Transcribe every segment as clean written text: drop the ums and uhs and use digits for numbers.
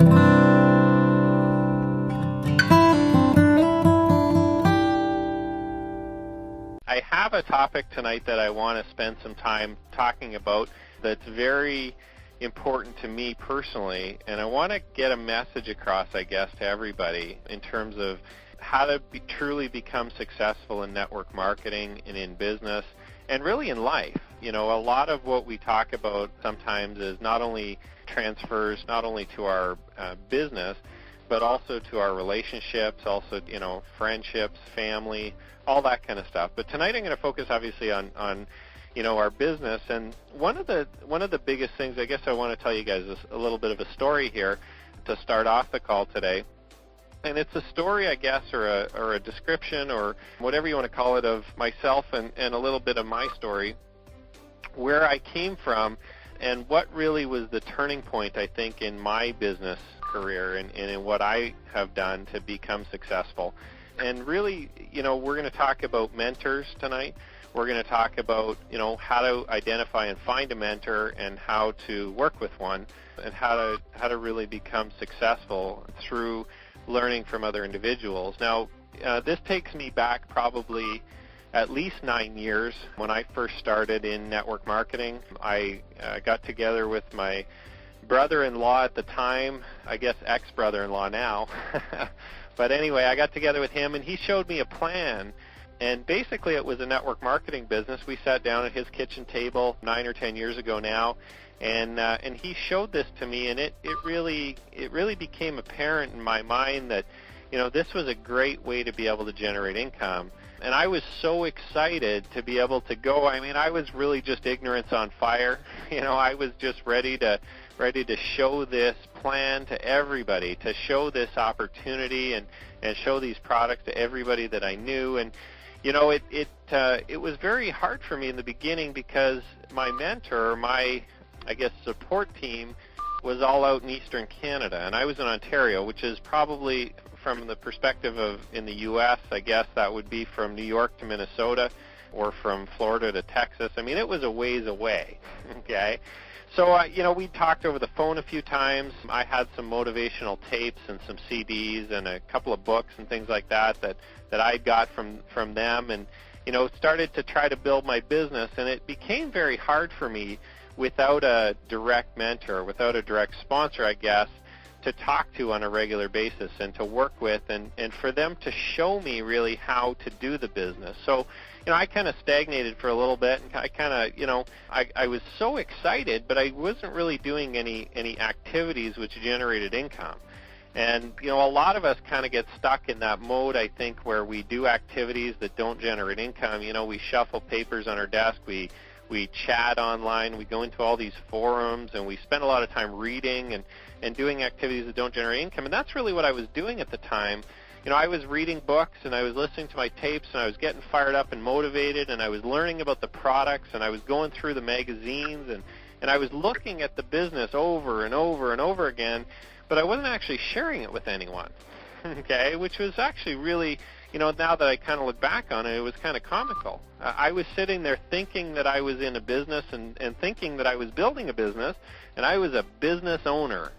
I have a topic tonight that I want to spend some time talking about that's very important to me personally, and I want to get a message across, I guess, to everybody in terms of how to truly become successful in network marketing and in business and really in life. You know, a lot of what we talk about sometimes is not only transfers, not only to our business, but also to our relationships, also, you know, friendships, family, all that kind of stuff. But tonight I'm going to focus obviously on you know, our business. And one of the biggest things, I guess I want to tell you guys is a little bit of a story here to start off the call today. And it's a story, I guess, or a description or whatever you want to call it of myself and a little bit of my story, where I came from and what really was the turning point, I think, in my business career and in what I have done to become successful. And really, you know, we're going to talk about mentors tonight. We're going to talk about, you know, how to identify and find a mentor and how to work with one and how to really become successful through learning from other individuals. Now, this takes me back probably at least 9 years. When I first started in network marketing, I got together with my brother-in-law at the time, I guess ex-brother-in-law now. But anyway, I got together with him, and he showed me a plan. And basically, it was a network marketing business. We sat down at his kitchen table 9 or 10 years ago now, and he showed this to me, and it really became apparent in my mind that, you know, this was a great way to be able to generate income. And I was so excited to be able to go. I mean, I was really just ignorance on fire. You know, I was just ready to show this plan to everybody, to show this opportunity and show these products to everybody that I knew. And, you know, it was very hard for me in the beginning because my mentor, my, I guess, support team was all out in Eastern Canada, and I was in Ontario, which is probably, from the perspective of in the U.S., I guess that would be from New York to Minnesota or from Florida to Texas. I mean, it was a ways away, okay? So, you know, we talked over the phone a few times. I had some motivational tapes and some CDs and a couple of books and things like that I got from them, and, you know, started to try to build my business. And it became very hard for me without a direct mentor, without a direct sponsor, I guess, to talk to on a regular basis and to work with and for them to show me really how to do the business. So, you know, I kind of stagnated for a little bit, and I kind of, you know, I was so excited, but I wasn't really doing any activities which generated income. And, you know, a lot of us kind of get stuck in that mode, I think, where we do activities that don't generate income. You know, we shuffle papers on our desk, we chat online, we go into all these forums, and we spend a lot of time reading and doing activities that don't generate income. And that's really what I was doing at the time. You know, I was reading books, and I was listening to my tapes, and I was getting fired up and motivated, and I was learning about the products, and I was going through the magazines, and I was looking at the business over and over and over again, but I wasn't actually sharing it with anyone, okay, which was actually really, you know, now that I kind of look back on it, it was kind of comical. I was sitting there thinking that I was in a business and thinking that I was building a business, and I was a business owner,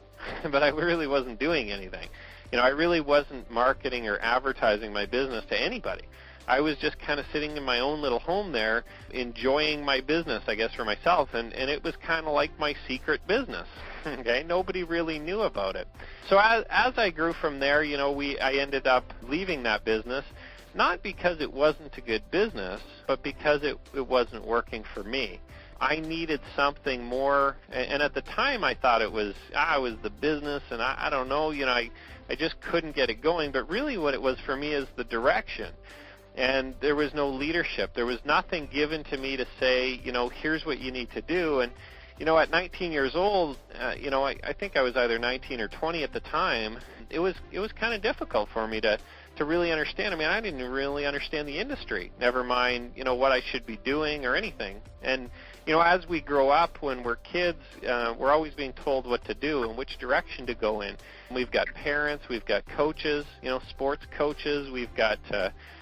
but I really wasn't doing anything. You know, I really wasn't marketing or advertising my business to anybody. I was just kind of sitting in my own little home there, enjoying my business, I guess, for myself, and it was kind of like my secret business. Okay, nobody really knew about it. So as I grew from there, you know, I ended up leaving that business, not because it wasn't a good business, but because it wasn't working for me. I needed something more, and at the time I thought it was the business, and I don't know, you know, I just couldn't get it going. But really what it was for me is the direction. And there was no leadership. There was nothing given to me to say, you know, here's what you need to do. And, you know, at 19 years old, you know, I think I was either 19 or 20 at the time. It was kind of difficult for me to really understand. I mean, I didn't really understand the industry, never mind, you know, what I should be doing or anything. And, you know, as we grow up, when we're kids, we're always being told what to do and which direction to go in. We've got parents, we've got coaches, you know, sports coaches, we've got,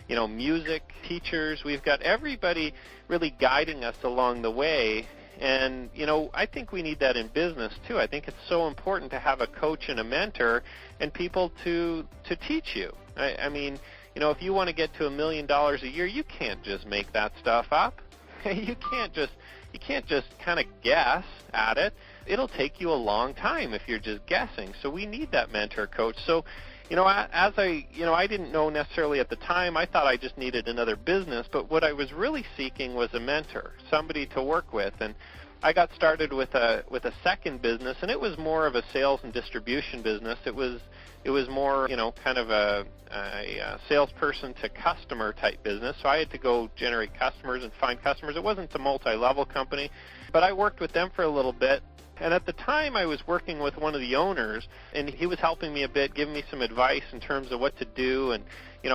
you know, music teachers, we've got everybody really guiding us along the way. And, I think we need that in business too. I think it's so important to have a coach and a mentor and people to teach you. I mean, if you want to get to $1 million a year, you can't just make that stuff up. You can't just kind of guess at it. It'll take you a long time if you're just guessing. So we need that mentor coach. So, I didn't know necessarily at the time. I thought I just needed another business, but what I was really seeking was a mentor, somebody to work with. And I got started with a second business, and it was more of a sales and distribution business. It was more, kind of a salesperson to customer type business. So I had to go generate customers and find customers. It wasn't a multi-level company, but I worked with them for a little bit. And at the time, I was working with one of the owners, and he was helping me a bit, giving me some advice in terms of what to do and,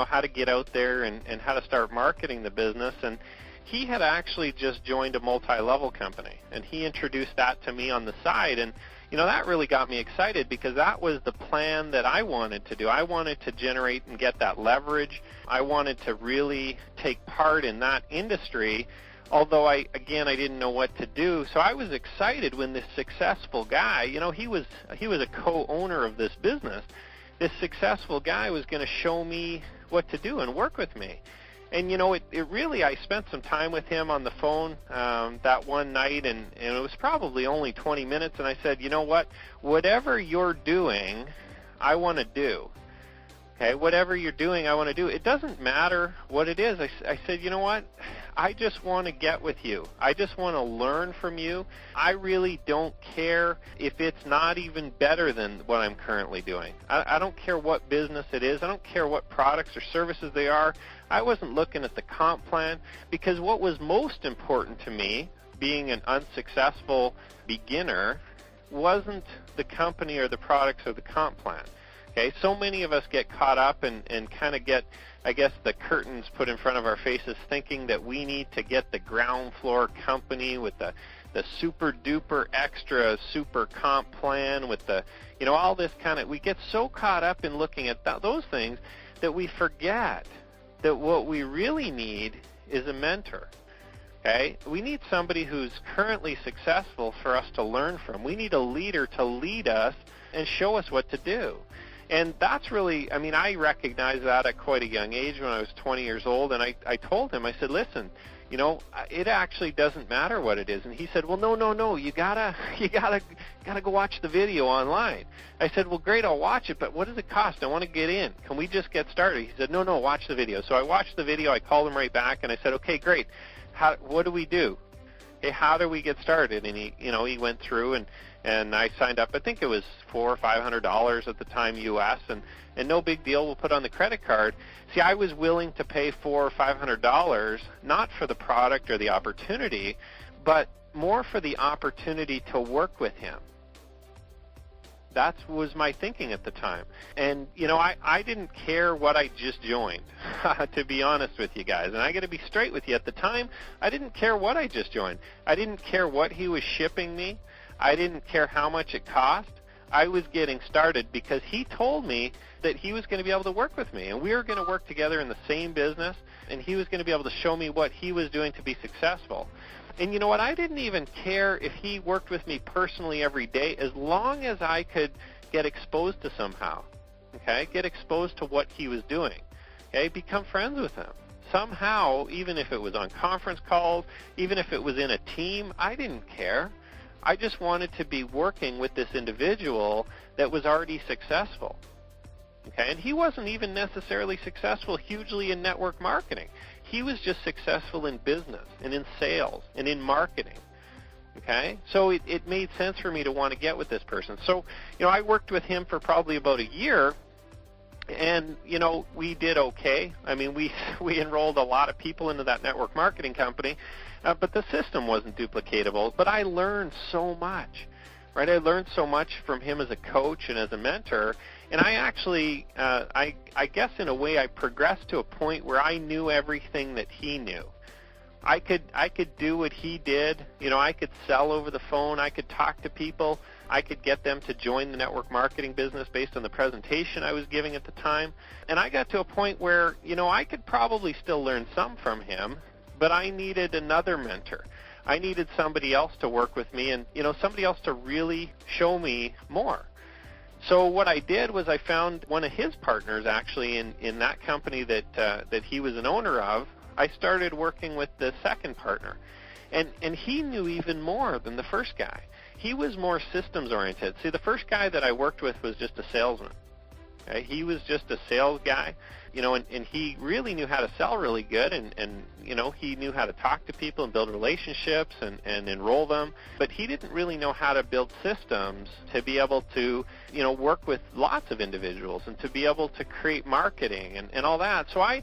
how to get out there and how to start marketing the business. And he had actually just joined a multi-level company, and he introduced that to me on the side. And, that really got me excited because that was the plan that I wanted to do. I wanted to generate and get that leverage. I wanted to really take part in that industry. Although I didn't know what to do, so I was excited when this successful guy, he was a co-owner of this business. This successful guy was going to show me what to do and work with me. And it really, I spent some time with him on the phone that one night, and it was probably only 20 minutes. And I said, you know what? Whatever you're doing, I want to do. Okay, whatever you're doing, I want to do. It doesn't matter what it is. I said, you know what? I just want to get with you. I just want to learn from you. I really don't care if it's not even better than what I'm currently doing. I don't care what business it is. I don't care what products or services they are. I wasn't looking at the comp plan because what was most important to me, being an unsuccessful beginner, wasn't the company or the products or the comp plan. Okay, so many of us get caught up and kind of get, I guess, the curtains put in front of our faces thinking that we need to get the ground floor company with the super duper extra super comp plan with the, all this kind of, we get so caught up in looking at those things that we forget that what we really need is a mentor. Okay, we need somebody who's currently successful for us to learn from. We need a leader to lead us and show us what to do. And that's really, I recognized that at quite a young age when I was 20 years old, and I told him, I said, listen, it actually doesn't matter what it is. And he said, well, no, you gotta go watch the video online. I said, well, great, I'll watch it, but what does it cost? I want to get in. Can we just get started? He said, no, watch the video. So I watched the video, I called him right back, and I said, okay, great, what do we do? Okay, how do we get started? And he went through and I signed up. I think it was $400 or $500 at the time U.S. and no big deal. We'll put on the credit card. See, I was willing to pay $400 or $500 not for the product or the opportunity, but more for the opportunity to work with him. That was my thinking at the time. And, I didn't care what I just joined, to be honest with you guys. And I got to be straight with you. At the time, I didn't care what I just joined. I didn't care what he was shipping me. I didn't care how much it cost. I was getting started because he told me that he was going to be able to work with me. And we were going to work together in the same business, and he was going to be able to show me what he was doing to be successful. And you know what? I didn't even care if he worked with me personally every day as long as I could get exposed to somehow, okay? Get exposed to what he was doing, okay? Become friends with him. Somehow, even if it was on conference calls, even if it was in a team, I didn't care. I just wanted to be working with this individual that was already successful, okay? And he wasn't even necessarily successful hugely in network marketing. He was just successful in business and in sales and in marketing, okay? So it made sense for me to want to get with this person. So, I worked with him for probably about a year, and, we did okay. We enrolled a lot of people into that network marketing company, but the system wasn't duplicatable. But I learned so much, right? I learned so much from him as a coach and as a mentor. And I actually, I guess in a way, I progressed to a point where I knew everything that he knew. I could do what he did. I could sell over the phone. I could talk to people. I could get them to join the network marketing business based on the presentation I was giving at the time. And I got to a point where, I could probably still learn some from him, but I needed another mentor. I needed somebody else to work with me and, somebody else to really show me more. So what I did was I found one of his partners actually in that company that he was an owner of. I started working with the second partner. And he knew even more than the first guy. He was more systems oriented. See, the first guy that I worked with was just a salesman. Okay? He was just a sales guy, and he really knew how to sell really good, and he knew how to talk to people and build relationships and enroll them, but he didn't really know how to build systems to be able to, work with lots of individuals and to be able to create marketing and all that. So I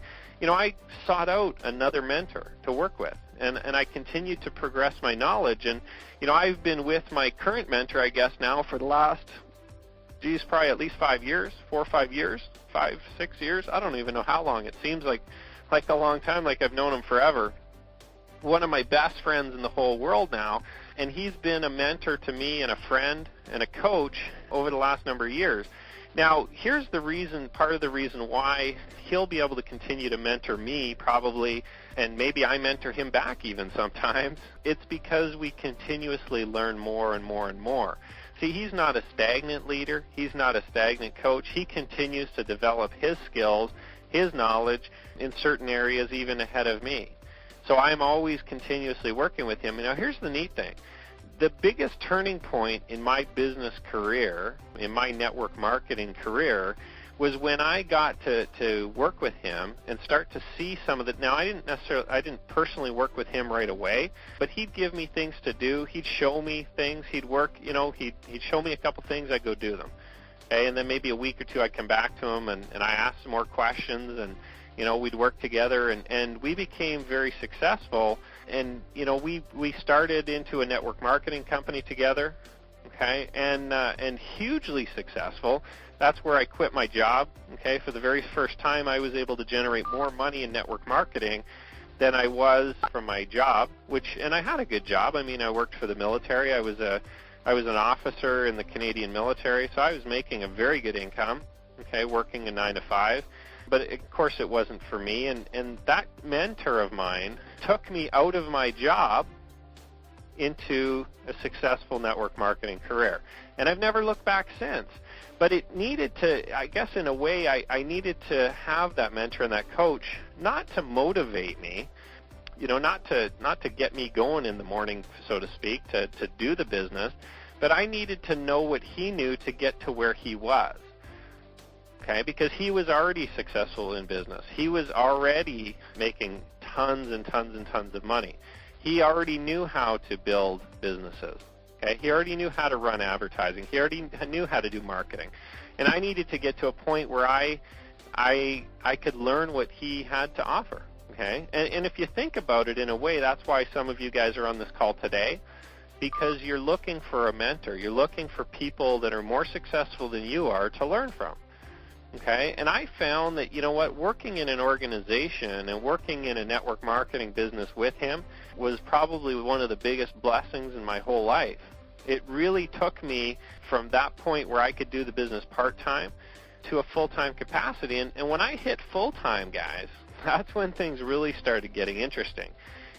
sought out another mentor to work with, and I continued to progress my knowledge, and, I've been with my current mentor, I guess, now for the last, probably at least 5 years, 4 or 5 years, 5, 6 years. I don't even know how long. It seems like a long time, like I've known him forever. One of my best friends in the whole world now, and he's been a mentor to me and a friend and a coach over the last number of years. Now, here's the reason, part of the reason why he'll be able to continue to mentor me probably, and maybe I mentor him back even sometimes. It's because we continuously learn more and more and more. See, he's not a stagnant leader. He's not a stagnant coach. He continues to develop his skills, his knowledge in certain areas even ahead of me. So I'm always continuously working with him. Now, here's the neat thing. The biggest turning point in my business career, in my network marketing career, was when I got to work with him and start to see some of the. Now, I didn't personally work with him right away, but he'd give me things to do. He'd show me things. He'd work, he'd show me a couple things. I'd go do them. Okay, and then maybe a week or two I'd come back to him and I asked some more questions, and we'd work together, and we became very successful. And we started into a network marketing company together, okay, and hugely successful. That's where I quit my job. Okay, for the very first time, I was able to generate more money in network marketing than I was from my job. And I had a good job. I mean, I worked for the military. I was an officer in the Canadian military, so I was making a very good income. Okay, working a 9 to 5. But, of course, it wasn't for me, and that mentor of mine took me out of my job into a successful network marketing career. And I've never looked back since. But it needed to, I guess in a way, I needed to have that mentor and that coach, not to motivate me, not to get me going in the morning, so to speak, to do the business, but I needed to know what he knew to get to where he was. Okay, because he was already successful in business. He was already making tons and tons and tons of money. He already knew how to build businesses. Okay, he already knew how to run advertising. He already knew how to do marketing. And I needed to get to a point where I could learn what he had to offer. Okay, and if you think about it in a way, that's why some of you guys are on this call today, because you're looking for a mentor. You're looking for people that are more successful than you are to learn from. Okay, and I found that, working in an organization and working in a network marketing business with him was probably one of the biggest blessings in my whole life. It really took me from that point where I could do the business part-time to a full-time capacity. And when I hit full-time, guys, that's when things really started getting interesting.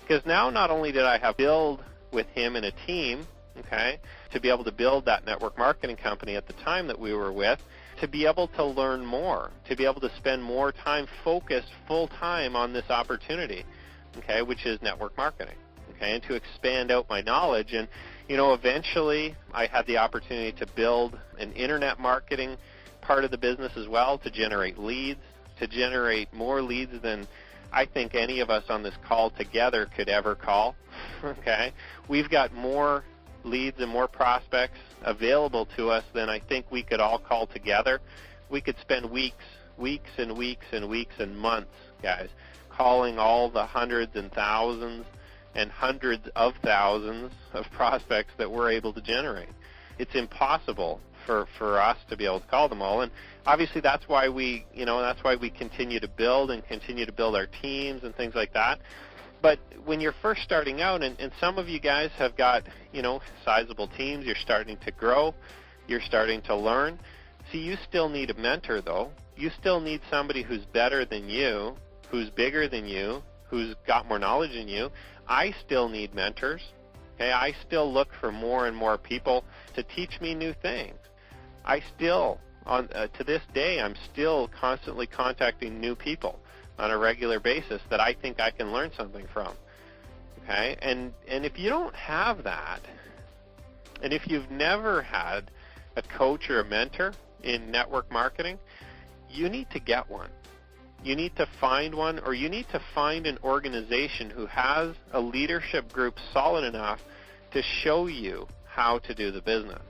Because now not only did I have to build with him in a team, okay, to be able to build that network marketing company at the time that we were with, to be able to learn more, to be able to spend more time focused full-time on this opportunity, okay, which is network marketing, okay, and to expand out my knowledge. And, eventually I had the opportunity to build an internet marketing part of the business as well, to generate leads, to generate more leads than I think any of us on this call together could ever call, okay. We've got more leads and more prospects available to us than I think we could all call together. We could spend weeks and weeks and weeks and months, guys, calling all the hundreds and thousands and hundreds of thousands of prospects that we're able to generate. It's impossible for us to be able to call them all, and obviously that's why we continue to build and continue to build our teams and things like that. But when you're first starting out, and some of you guys have got, sizable teams, you're starting to grow, you're starting to learn. See, you still need a mentor, though. You still need somebody who's better than you, who's bigger than you, who's got more knowledge than you. I still need mentors. Okay, I still look for more and more people to teach me new things. I still, to this day, I'm still constantly contacting new people on a regular basis that I think I can learn something from. Okay, and if you don't have that, and if you've never had a coach or a mentor in network marketing, you need to get one. You need to find one, or you need to find an organization who has a leadership group solid enough to show you how to do the business.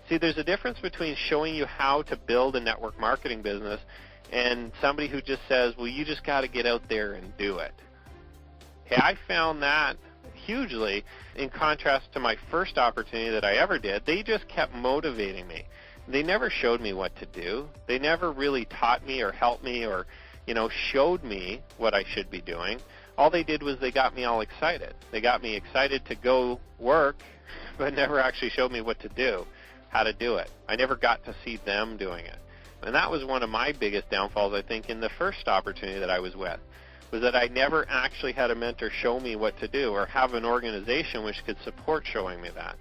See, there's a difference between showing you how to build a network marketing business and somebody who just says, well, you just got to get out there and do it. Okay, I found that hugely in contrast to my first opportunity that I ever did. They just kept motivating me. They never showed me what to do. They never really taught me or helped me or, showed me what I should be doing. All they did was they got me all excited. They got me excited to go work, but never actually showed me what to do, how to do it. I never got to see them doing it. And that was one of my biggest downfalls, I think, in the first opportunity that I was with, was that I never actually had a mentor show me what to do or have an organization which could support showing me that.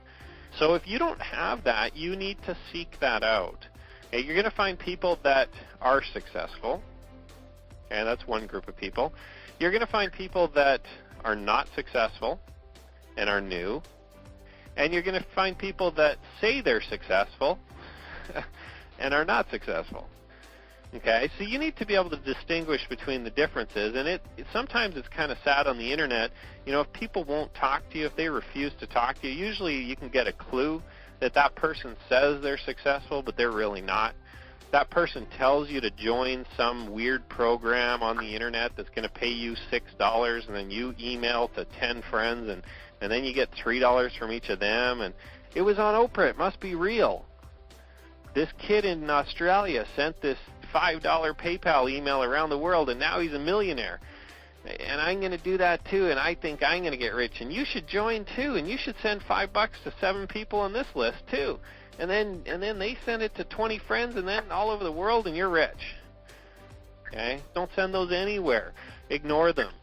So if you don't have that, you need to seek that out. Okay, you're going to find people that are successful. Okay, that's one group of people. You're going to find people that are not successful and are new. And you're going to find people that say they're successful and are not successful. Okay, so you need to be able to distinguish between the differences, and sometimes it's kind of sad on the internet. If people won't talk to you, if they refuse to talk to you, usually you can get a clue that that person says they're successful, but they're really not. That person tells you to join some weird program on the internet that's going to pay you $6, and then you email to 10 friends, and then you get $3 from each of them, and it was on Oprah. It must be real. This kid in Australia sent this $5 PayPal email around the world, and now he's a millionaire. And I'm going to do that too, and I think I'm going to get rich, and you should join too, and you should send $5 to 7 people on this list too. And then they send it to 20 friends, and then all over the world, and you're rich. Okay? Don't send those anywhere. Ignore them.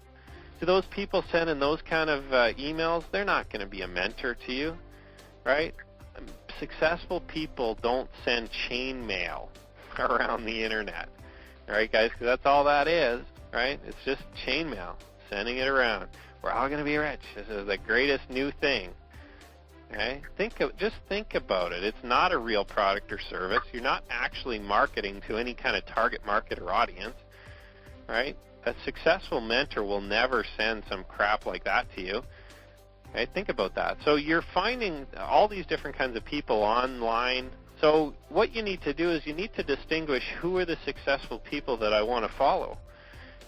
To those people sending those kind of emails, they're not going to be a mentor to you, right? Successful people don't send chain mail around the internet, right, guys? Because that's all that is, right? It's just chain mail, sending it around. We're all going to be rich. This is the greatest new thing. Okay? Just think about it. It's not a real product or service. You're not actually marketing to any kind of target market or audience, right? A successful mentor will never send some crap like that to you. Okay? Think about that. So you're finding all these different kinds of people online. So what you need to do is you need to distinguish who are the successful people that I want to follow.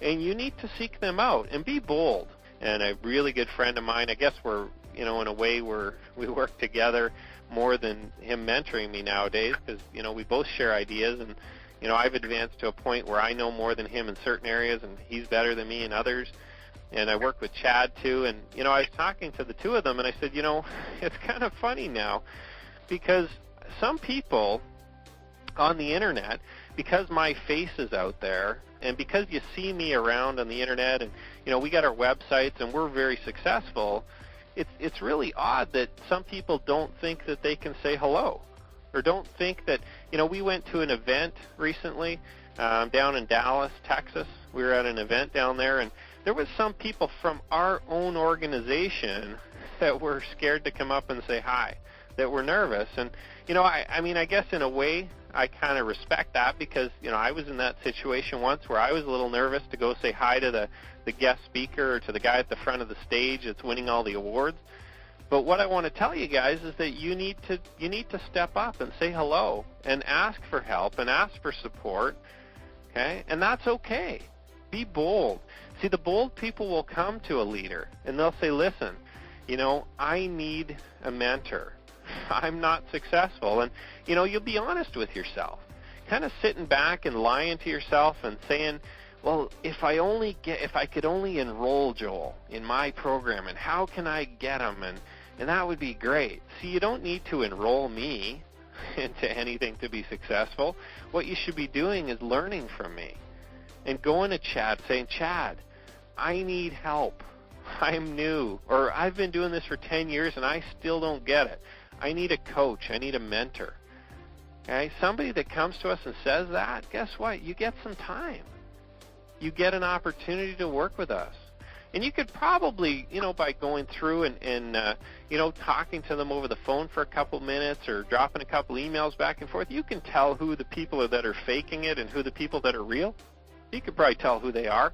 And you need to seek them out and be bold. And a really good friend of mine, I guess we're, in a way we work together more than him mentoring me nowadays because, we both share ideas. And, I've advanced to a point where I know more than him in certain areas and he's better than me in others. And I work with Chad too. And, I was talking to the two of them and I said, it's kind of funny now because some people on the internet, because my face is out there and because you see me around on the internet and, we got our websites and we're very successful, it's really odd that some people don't think that they can say hello or don't think that, we went to an event recently down in Dallas, Texas. We were at an event down there and there was some people from our own organization that were scared to come up and say hi, that were nervous. And, I guess in a way I kind of respect that because, I was in that situation once where I was a little nervous to go say hi to the guest speaker or to the guy at the front of the stage that's winning all the awards. But what I want to tell you guys is that you need to step up and say hello and ask for help and ask for support, okay? And that's okay. Be bold. See, the bold people will come to a leader and they'll say, listen, I need a mentor. I'm not successful. And, you'll be honest with yourself. Kind of sitting back and lying to yourself and saying, well, if I could only enroll Joel in my program, and how can I get him? And that would be great. See, you don't need to enroll me into anything to be successful. What you should be doing is learning from me and going to Chad saying, Chad, I need help. I'm new, or I've been doing this for 10 years and I still don't get it. I need a coach. I need a mentor. Okay? Somebody that comes to us and says that, guess what? You get some time. You get an opportunity to work with us. And you could probably, by going through and talking to them over the phone for a couple minutes or dropping a couple emails back and forth, you can tell who the people are that are faking it and who the people that are real. You could probably tell who they are.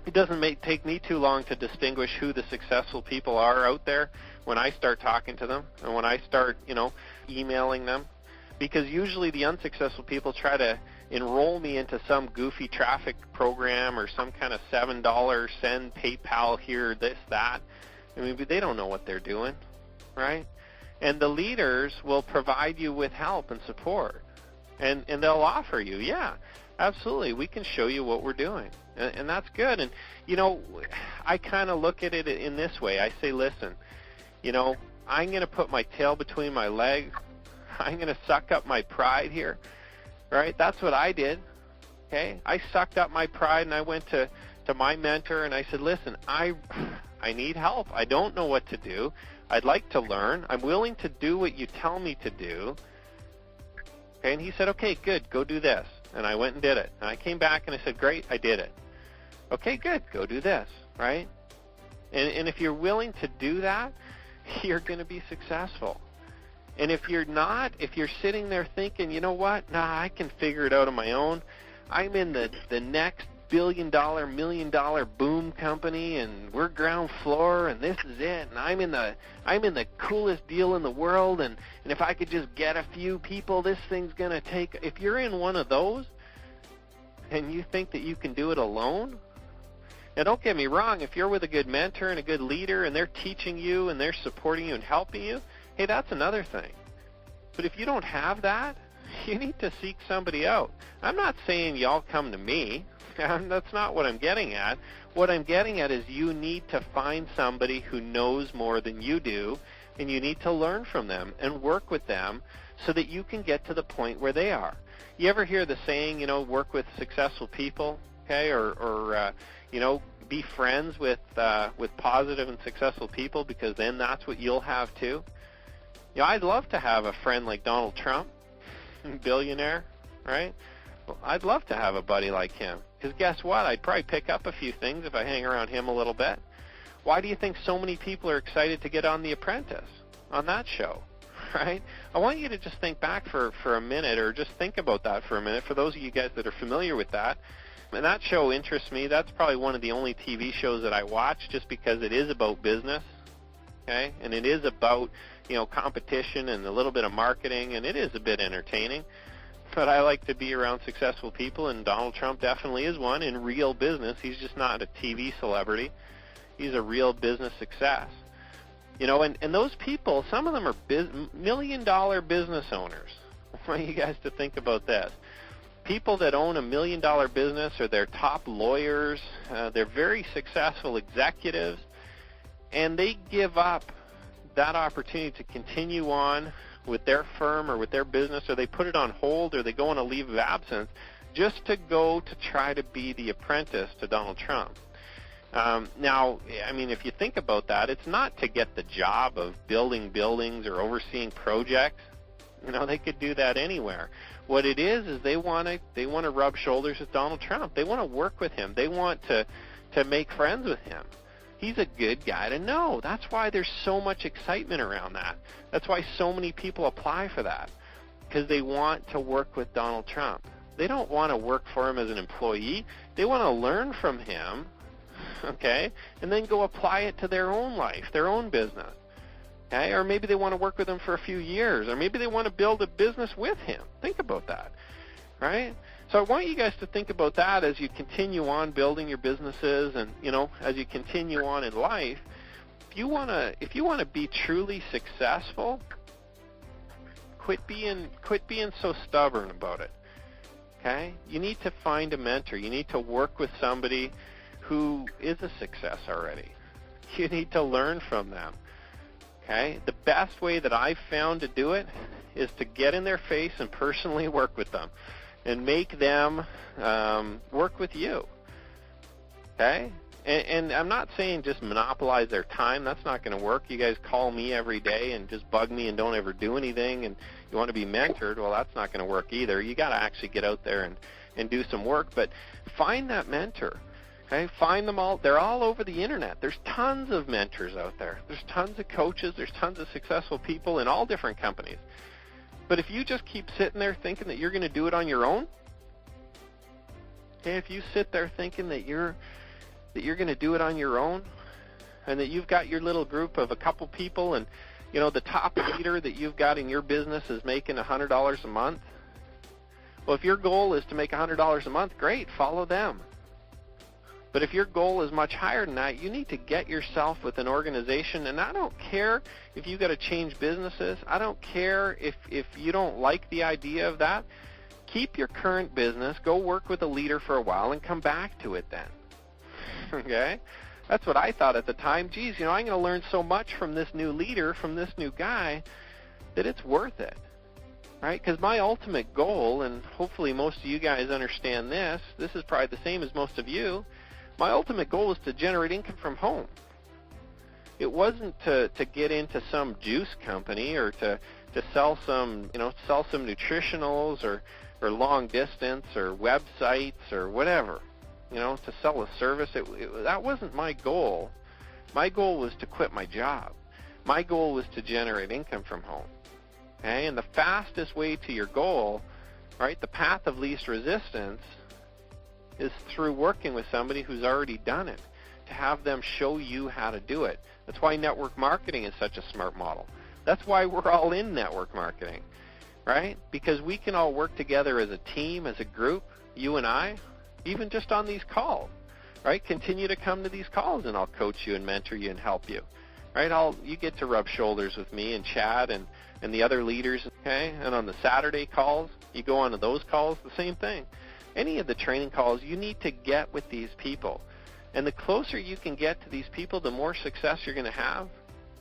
It doesn't take me too long to distinguish who the successful people are out there when I start talking to them and when I start, emailing them. Because usually the unsuccessful people try to enroll me into some goofy traffic program or some kind of $7 send PayPal here, this, that. I mean, they don't know what they're doing, right? And the leaders will provide you with help and support. And they'll offer you, yeah, absolutely, we can show you what we're doing. And that's good. And, I kind of look at it in this way. I say, listen, I'm going to put my tail between my legs. I'm going to suck up my pride here, right? That's what I did, okay? I sucked up my pride, and I went to my mentor, and I said, listen, I need help. I don't know what to do. I'd like to learn. I'm willing to do what you tell me to do. Okay, and he said, okay, good, go do this. And I went and did it. And I came back, and I said, great, I did it. Okay, good, go do this, right? And if you're willing to do that, you're going to be successful. And if you're not, if you're sitting there thinking, you know what, I can figure it out on my own. I'm in the next billion-dollar, million-dollar boom company, and we're ground floor, and this is it, and I'm in the coolest deal in the world, and if I could just get a few people, this thing's going to take. If you're in one of those, and you think that you can do it alone, now don't get me wrong, if you're with a good mentor and a good leader, and they're teaching you, and they're supporting you and helping you, hey, that's another thing. But if you don't have that, you need to seek somebody out. I'm not saying y'all come to me. That's not what I'm getting at. What I'm getting at is you need to find somebody who knows more than you do, and you need to learn from them and work with them so that you can get to the point where they are. You ever hear the saying, work with successful people, okay, or be friends with positive and successful people, because then that's what you'll have too. I'd love to have a friend like Donald Trump, billionaire, right? Well, I'd love to have a buddy like him, because guess what? I'd probably pick up a few things if I hang around him a little bit. Why do you think so many people are excited to get on The Apprentice, on that show, right? I want you to just think back for a minute, or just think about that for a minute, for those of you guys that are familiar with that. And that show interests me. That's probably one of the only TV shows that I watch, just because it is about business, okay? And it is about competition and a little bit of marketing, and it is a bit entertaining. But I like to be around successful people, and Donald Trump definitely is one in real business. He's just not a TV celebrity. He's a real business success. And those people, some of them are million-dollar business owners. I want you guys to think about this. People that own $1 million business, or they're top lawyers, they're very successful executives, and they give up that opportunity to continue on with their firm or with their business, or they put it on hold, or they go on a leave of absence just to go to try to be the apprentice to Donald Trump. Now, I mean, if you think about that, it's not to get the job of building buildings or overseeing projects. They could do that anywhere. What it is they want to rub shoulders with Donald Trump. They want to work with him. They want to make friends with him. He's a good guy to know. That's why there's so much excitement around that. That's why so many people apply for that, because they want to work with Donald Trump. They don't want to work for him as an employee. They want to learn from him, okay, and then go apply it to their own life, their own business. Okay? Or maybe they want to work with him for a few years, or maybe they want to build a business with him. Think about that, right? So I want you guys to think about that as you continue on building your businesses, and as you continue on in life. If you want to be truly successful, quit being so stubborn about it. Okay? You need to find a mentor. You need to work with somebody who is a success already. You need to learn from them. Okay? The best way that I've found to do it is to get in their face and personally work with them and make them work with you. okay? And I'm not saying just monopolize their time. That's not going to work. You guys call me every day and just bug me and don't ever do anything, and you want to be mentored. Well, that's not going to work either. You got to actually get out there and do some work. But find that mentor. Okay, find them all. They're all over the internet. There's tons of mentors out there. There's tons of coaches. There's tons of successful people in all different companies. But if you just keep sitting there thinking that you're going to do it on your own, okay, if you sit there thinking that you're going to do it on your own, and that you've got your little group of a couple people, and the top leader that you've got in your business is making $100 a month. Well, if your goal is to make $100 a month, great, follow them. But if your goal is much higher than that, you need to get yourself with an organization. And I don't care if you've got to change businesses. I don't care if you don't like the idea of that. Keep your current business, go work with a leader for a while, and come back to it then. Okay? That's what I thought at the time. Geez, I'm going to learn so much from this new leader, from this new guy, that it's worth it. Right? Because my ultimate goal, and hopefully most of you guys understand this is probably the same as most of you, my ultimate goal was to generate income from home. It wasn't to get into some juice company or to sell some nutritionals or long distance or websites or whatever, to sell a service. That wasn't my goal. My goal was to quit my job. My goal was to generate income from home. Okay? And the fastest way to your goal, right, the path of least resistance, is through working with somebody who's already done it, to have them show you how to do it. That's why network marketing is such a smart model. That's why we're all in network marketing, right? Because we can all work together as a team, as a group, you and I, even just on these calls, right? Continue to come to these calls, and I'll coach you and mentor you and help you, right? You get to rub shoulders with me and Chad and the other leaders, okay? And on the Saturday calls, you go on to those calls, the same thing. Any of the training calls, you need to get with these people. And the closer you can get to these people, the more success you're going to have.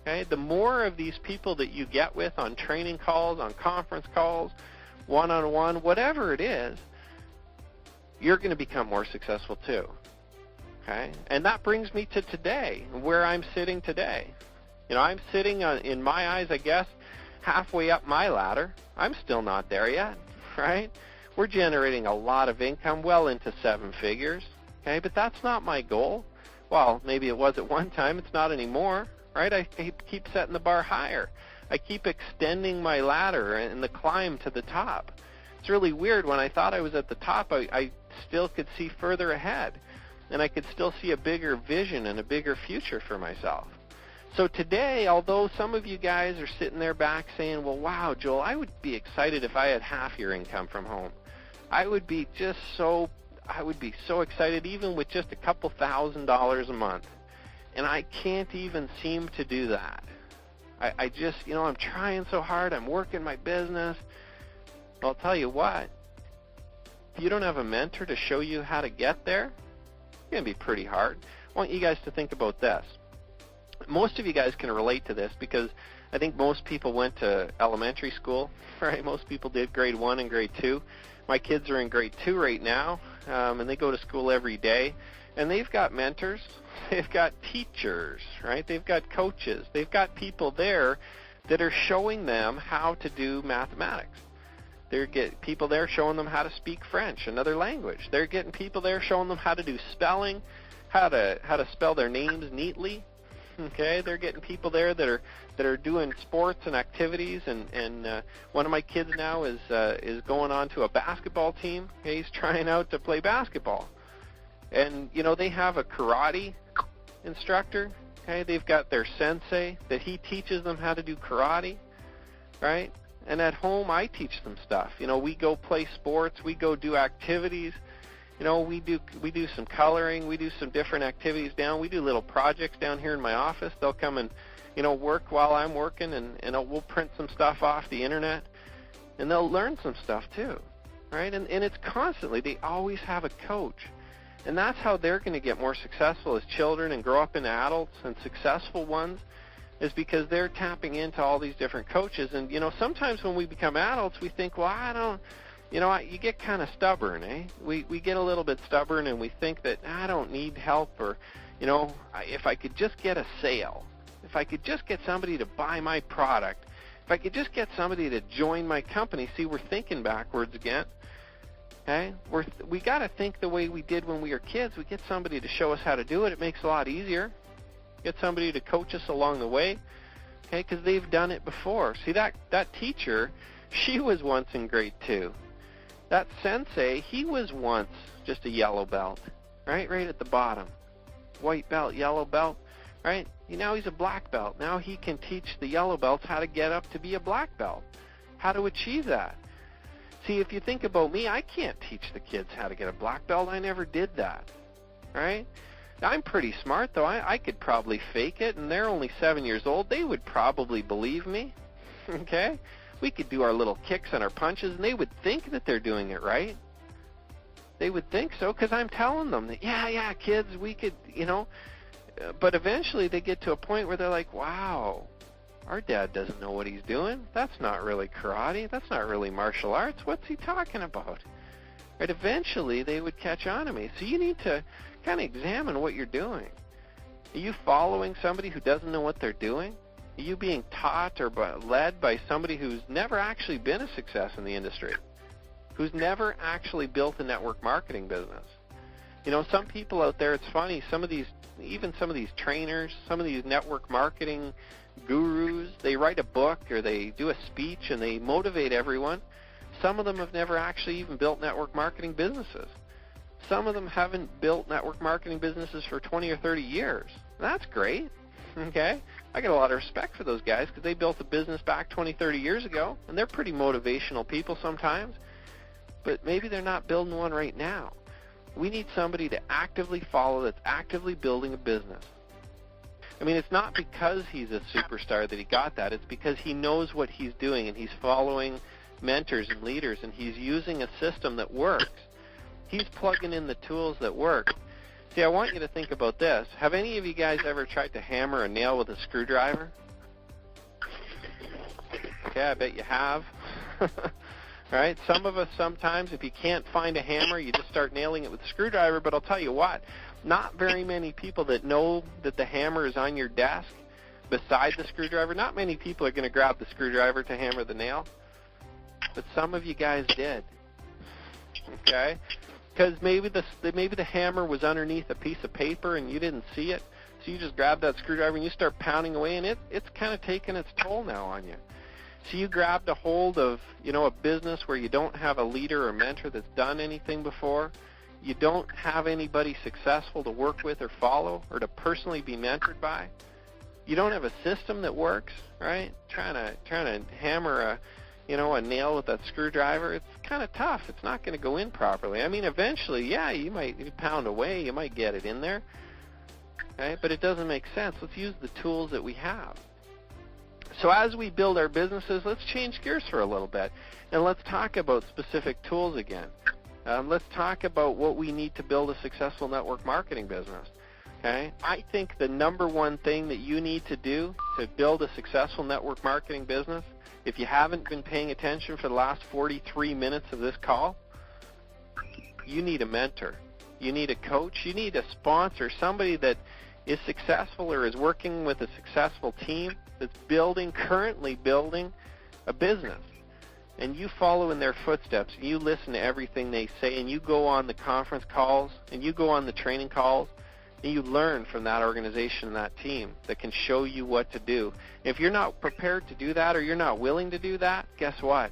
Okay? The more of these people that you get with on training calls, on conference calls, one-on-one, whatever it is, you're going to become more successful too. Okay? And that brings me to today, where I'm sitting today. I'm sitting, in my eyes, I guess, halfway up my ladder. I'm still not there yet, right? We're generating a lot of income, well into 7 figures, okay? But that's not my goal. Well, maybe it was at one time. It's not anymore, right? I keep setting the bar higher. I keep extending my ladder and the climb to the top. It's really weird. When I thought I was at the top, I still could see further ahead, and I could still see a bigger vision and a bigger future for myself. So today, although some of you guys are sitting there back saying, well, wow, Joel, I would be excited if I had half your income from home. I would be so excited even with just a couple $1,000s a month. And I can't even seem to do that. I just, I'm trying so hard. I'm working my business. Well, I'll tell you what. If you don't have a mentor to show you how to get there, it's going to be pretty hard. I want you guys to think about this. Most of you guys can relate to this because I think most people went to elementary school, right? Most people did grade 1 and grade 2. My kids are in grade 2 right now, and they go to school every day. And they've got mentors. They've got teachers, right? They've got coaches. They've got people there that are showing them how to do mathematics. They're getting people there showing them how to speak French, another language. They're getting people there showing them how to do spelling, how to spell their names neatly. Okay, they're getting people there that are doing sports and activities, and one of my kids now is going on to a basketball team. Okay, he's trying out to play basketball, and they have a karate instructor. Okay, they've got their sensei that he teaches them how to do karate, right? And at home, I teach them stuff. We go play sports, we go do activities. We do some coloring, we do some different activities down. We do little projects down here in my office. They'll come and, work while I'm working, and we'll print some stuff off the internet, and they'll learn some stuff too, right? And it's constantly, they always have a coach. And that's how they're going to get more successful as children and grow up into adults and successful ones, is because they're tapping into all these different coaches. And, sometimes when we become adults, we think, well, I you get kind of stubborn, eh? We get a little bit stubborn, and we think that I don't need help, or, if I could just get a sale, if I could just get somebody to buy my product, if I could just get somebody to join my company. See, we're thinking backwards again. Okay? We got to think the way we did when we were kids. We get somebody to show us how to do it. It makes it a lot easier. Get somebody to coach us along the way, okay, because they've done it before. See, that teacher, she was once in grade 2. That sensei, he was once just a yellow belt, right at the bottom. White belt, yellow belt, right? Now he's a black belt. Now he can teach the yellow belts how to get up to be a black belt, how to achieve that. See, if you think about me, I can't teach the kids how to get a black belt. I never did that, right? I'm pretty smart, though. I could probably fake it, and they're only 7 years old. They would probably believe me, okay? We could do our little kicks and our punches, and they would think that they're doing it right. They would think so, because I'm telling them that, yeah, kids, we could, but eventually they get to a point where they're like, wow, our dad doesn't know what he's doing. That's not really karate. That's not really martial arts. What's he talking about? Right? Eventually they would catch on to me. So you need to kind of examine what you're doing. Are you following somebody who doesn't know what they're doing? Are you being taught or led by somebody who's never actually been a success in the industry, who's never actually built a network marketing business? Some people out there, it's funny, some of these trainers, some of these network marketing gurus, they write a book or they do a speech and they motivate everyone. Some of them have never actually even built network marketing businesses. Some of them haven't built network marketing businesses for 20 or 30 years. That's great, okay? I got a lot of respect for those guys because they built a business back 20, 30 years ago, and they're pretty motivational people sometimes, but maybe they're not building one right now. We need somebody to actively follow that's actively building a business. I mean, it's not because he's a superstar that he got that. It's because he knows what he's doing, and he's following mentors and leaders, and he's using a system that works. He's plugging in the tools that work. See, I want you to think about this. Have any of you guys ever tried to hammer a nail with a screwdriver? Okay, I bet you have. Right? Some of us sometimes, if you can't find a hammer, you just start nailing it with a screwdriver. But I'll tell you what, not very many people that know that the hammer is on your desk beside the screwdriver, not many people are going to grab the screwdriver to hammer the nail. But some of you guys did. Okay? Because maybe the hammer was underneath a piece of paper and you didn't see it. So you just grab that screwdriver and you start pounding away, and it's kind of taking its toll now on you. So you grabbed a hold of, a business where you don't have a leader or mentor that's done anything before. You don't have anybody successful to work with or follow or to personally be mentored by. You don't have a system that works, right? Trying to hammer a nail with that screwdriver, it's kind of tough. It's not going to go in properly. I mean, eventually, yeah, you might pound away, you might get it in there, okay? But it doesn't make sense. Let's use the tools that we have. So as we build our businesses, let's change gears for a little bit, and let's talk about specific tools again. Let's talk about what we need to build a successful network marketing business. Okay? I think the number one thing that you need to do to build a successful network marketing business, if you haven't been paying attention for the last 43 minutes of this call, you need a mentor. You need a coach. You need a sponsor, somebody that is successful or is working with a successful team that's currently building a business. And you follow in their footsteps, and you listen to everything they say, and you go on the conference calls, and you go on the training calls, and you learn from that organization and that team that can show you what to do. If you're not prepared to do that or you're not willing to do that, guess what?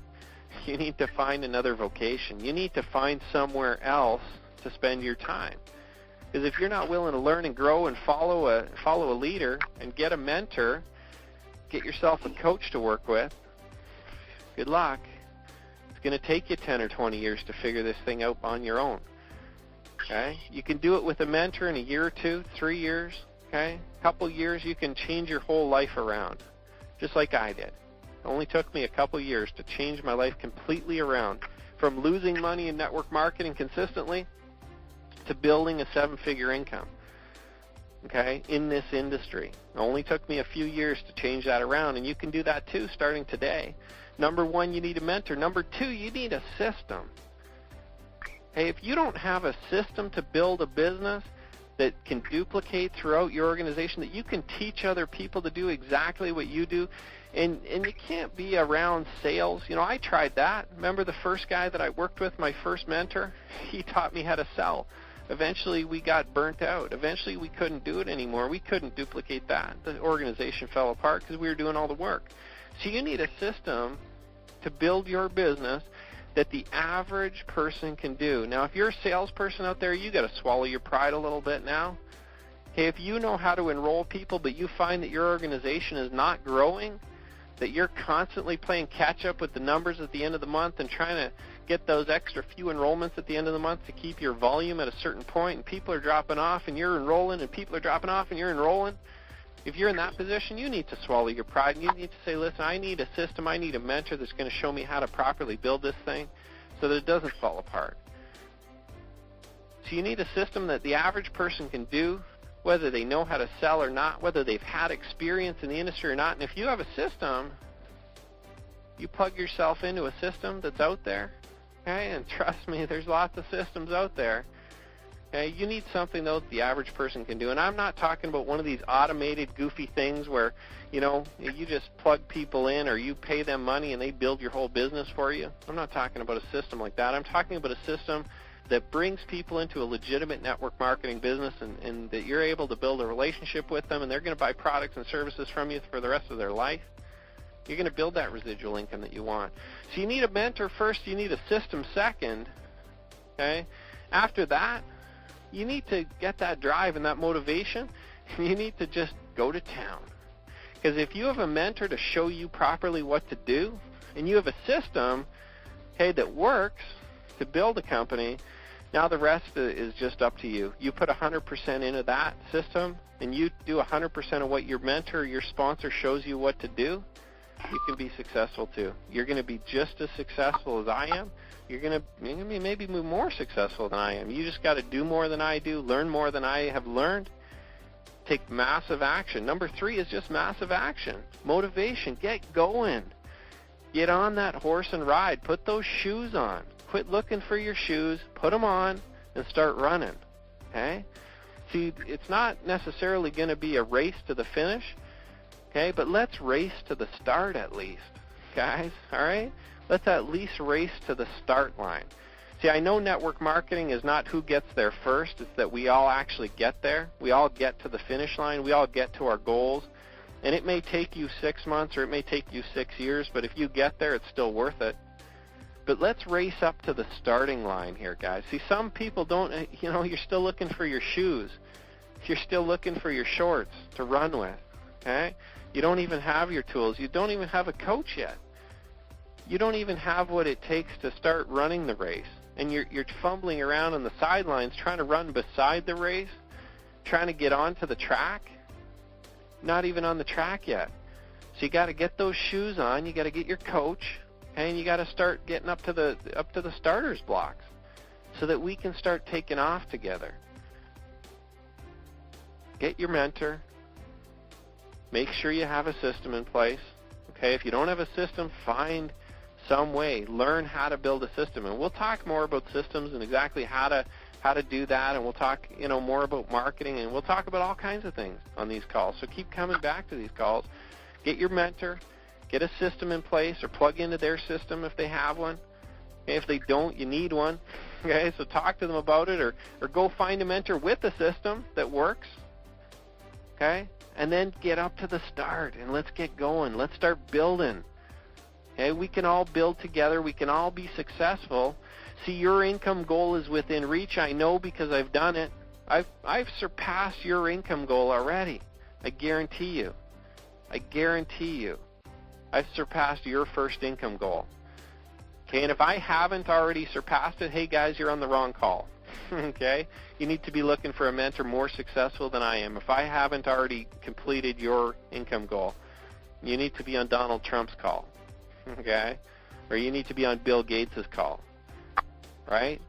You need to find another vocation. You need to find somewhere else to spend your time. Because if you're not willing to learn and grow and follow a leader and get a mentor, get yourself a coach to work with, good luck. It's going to take you 10 or 20 years to figure this thing out on your own. Okay? You can do it with a mentor in a year or 2, 3 years. Okay? A couple years, you can change your whole life around, just like I did. It only took me a couple years to change my life completely around, from losing money in network marketing consistently to building a 7-figure income. Okay, in this industry. It only took me a few years to change that around, and you can do that too starting today. Number one, you need a mentor. Number two, you need a system. Hey, if you don't have a system to build a business that can duplicate throughout your organization, that you can teach other people to do exactly what you do, and you can't be around sales. You know, I tried that. Remember the first guy that I worked with, my first mentor? He taught me how to sell. Eventually, we got burnt out. Eventually, we couldn't do it anymore. We couldn't duplicate that. The organization fell apart because we were doing all the work. So you need a system to build your business that the average person can do. Now, if you're a salesperson out there, you got to swallow your pride a little bit now. Hey, if you know how to enroll people, but you find that your organization is not growing, that you're constantly playing catch up with the numbers at the end of the month and trying to get those extra few enrollments at the end of the month to keep your volume at a certain point, and people are dropping off and you're enrolling, and people are dropping off and you're enrolling, if you're in that position, you need to swallow your pride, and you need to say, listen, I need a system, I need a mentor that's going to show me how to properly build this thing so that it doesn't fall apart. So you need a system that the average person can do, whether they know how to sell or not, whether they've had experience in the industry or not. And if you have a system, you plug yourself into a system that's out there, okay? And trust me, there's lots of systems out there. Okay, you need something, though, that the average person can do. And I'm not talking about one of these automated, goofy things where, you know, you just plug people in or you pay them money and they build your whole business for you. I'm not talking about a system like that. I'm talking about a system that brings people into a legitimate network marketing business, and that you're able to build a relationship with them, and they're going to buy products and services from you for the rest of their life. You're going to build that residual income that you want. So you need a mentor first. You need a system second. Okay? After that, you need to get that drive and that motivation. You need to just go to town. Because if you have a mentor to show you properly what to do, and you have a system, okay, that works to build a company, now the rest is just up to you. You put 100% into that system, and you do 100% of what your mentor, your sponsor shows you what to do, you can be successful too. You're going to be just as successful as I am. You're going to be maybe more successful than I am. You just got to do more than I do, learn more than I have learned, take massive action. Number 3 is just massive action. Motivation. Get going. Get on that horse and ride. Put those shoes on. Quit looking for your shoes. Put them on and start running. Okay? See, it's not necessarily going to be a race to the finish, okay? But let's race to the start at least, guys, all right? Let's at least race to the start line. See, I know network marketing is not who gets there first. It's that we all actually get there. We all get to the finish line. We all get to our goals. And it may take you 6 months or it may take you 6 years, but if you get there, it's still worth it. But let's race up to the starting line here, guys. See, some people don't, you know, you're still looking for your shoes. You're still looking for your shorts to run with, okay? You don't even have your tools. You don't even have a coach yet. You don't even have what it takes to start running the race. And you're fumbling around on the sidelines trying to run beside the race, trying to get onto the track, not even on the track yet. So you got to get those shoes on. You got to get your coach, and you got to start getting up to the starters blocks so that we can start taking off together. Get your mentor. Make sure you have a system in place. Okay, if you don't have a system, find some way. Learn how to build a system, and we'll talk more about systems and exactly how to do that, and we'll talk, you know, more about marketing, and we'll talk about all kinds of things on these calls. So keep coming back to these calls. Get your mentor, get a system in place, or plug into their system if they have one. Okay, if they don't, you need one. Okay, so talk to them about it, or go find a mentor with a system that works. Okay, and then get up to the start, and let's get going. Let's start building. Okay, we can all build together. We can all be successful. See, your income goal is within reach. I know because I've done it. I've surpassed your income goal already. I guarantee you. I guarantee you. I've surpassed your first income goal. Okay, and if I haven't already surpassed it, hey guys, you're on the wrong call. Okay, you need to be looking for a mentor more successful than I am. If I haven't already completed your income goal, you need to be on Donald Trump's call. Okay, or you need to be on Bill Gates' call. Right?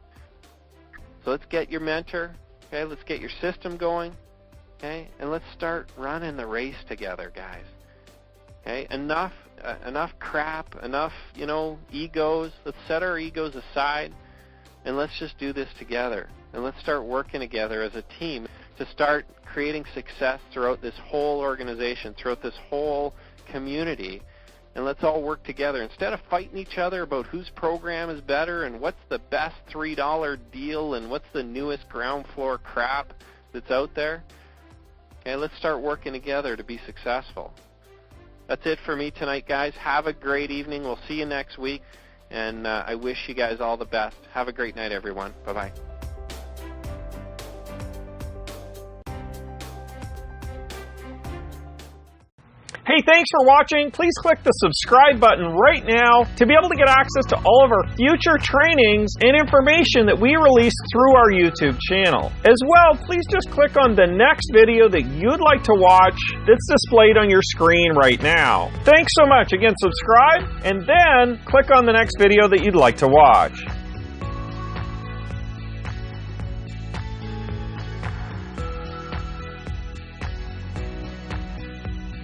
So let's get your mentor, okay? Let's get your system going, okay? And let's start running the race together, guys. Okay? Enough enough crap, enough, egos. Let's set our egos aside, and let's just do this together. And let's start working together as a team to start creating success throughout this whole organization, throughout this whole community. And let's all work together. Instead of fighting each other about whose program is better and what's the best $3 deal and what's the newest ground floor crap that's out there, okay, let's start working together to be successful. That's it for me tonight, guys. Have a great evening. We'll see you next week. And I wish you guys all the best. Have a great night, everyone. Bye-bye. Hey, thanks for watching. Please click the subscribe button right now to be able to get access to all of our future trainings and information that we release through our YouTube channel. As well, please just click on the next video that you'd like to watch that's displayed on your screen right now. Thanks so much. Again, subscribe and then click on the next video that you'd like to watch.